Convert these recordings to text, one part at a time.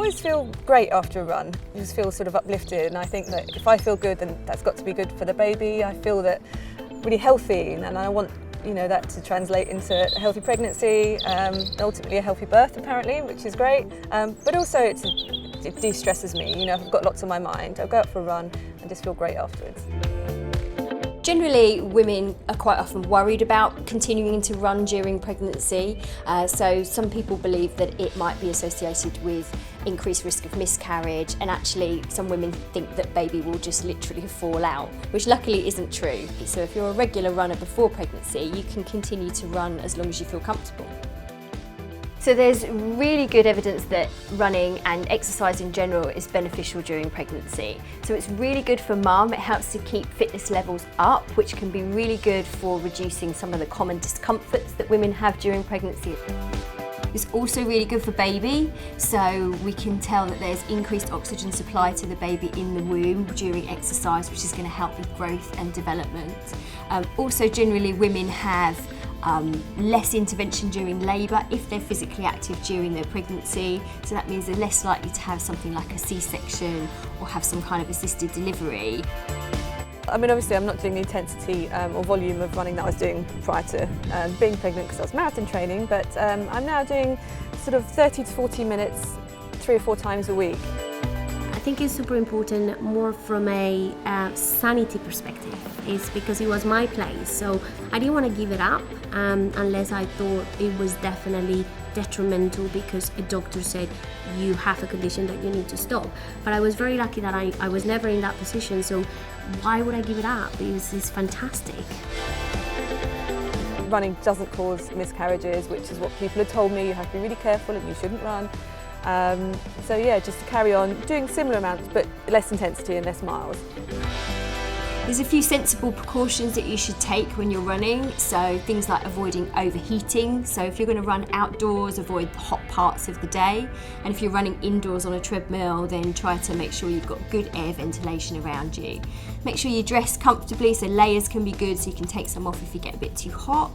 always feel great after a run. I just feel sort of uplifted, and I think that if I feel good, then that's got to be good for the baby. I feel that really healthy, and I want that to translate into a healthy pregnancy, ultimately a healthy birth apparently, which is great. But also it de-stresses me. If I've got lots on my mind, I'll go out for a run and just feel great afterwards. Generally, women are quite often worried about continuing to run during pregnancy. So some people believe that it might be associated with increased risk of miscarriage, and actually some women think that baby will just literally fall out, which luckily isn't true. So if you're a regular runner before pregnancy, you can continue to run as long as you feel comfortable. So there's really good evidence that running and exercise in general is beneficial during pregnancy. So it's really good for mum. It helps to keep fitness levels up, which can be really good for reducing some of the common discomforts that women have during pregnancy. It's also really good for baby, so we can tell that there's increased oxygen supply to the baby in the womb during exercise, which is going to help with growth and development. Also, generally women have less intervention during labour if they're physically active during their pregnancy, so that means they're less likely to have something like a C-section or have some kind of assisted delivery. I mean, obviously I'm not doing the intensity or volume of running that I was doing prior to being pregnant, because I was marathon training, but I'm now doing sort of 30 to 40 minutes 3 or 4 times a week. I think it's super important more from a sanity perspective, is because it was my place, so I didn't want to give it up unless I thought it was definitely detrimental because a doctor said you have a condition that you need to stop. But I was very lucky that I was never in that position, so why would I give it up? It's fantastic. Running doesn't cause miscarriages, which is what people had told me. You have to be really careful and you shouldn't run. So yeah, just to carry on doing similar amounts but less intensity and less miles. There's a few sensible precautions that you should take when you're running, so things like avoiding overheating. So if you're going to run outdoors, avoid the hot parts of the day, and if you're running indoors on a treadmill, then try to make sure you've got good air ventilation around you. Make sure you dress comfortably, so layers can be good, so you can take some off if you get a bit too hot.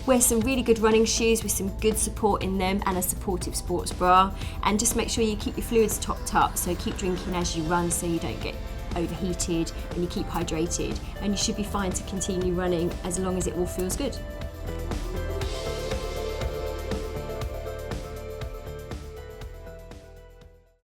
Wear some really good running shoes with some good support in them and a supportive sports bra, and just make sure you keep your fluids topped up, so keep drinking as you run so you don't get overheated and you keep hydrated, and you should be fine to continue running as long as it all feels good.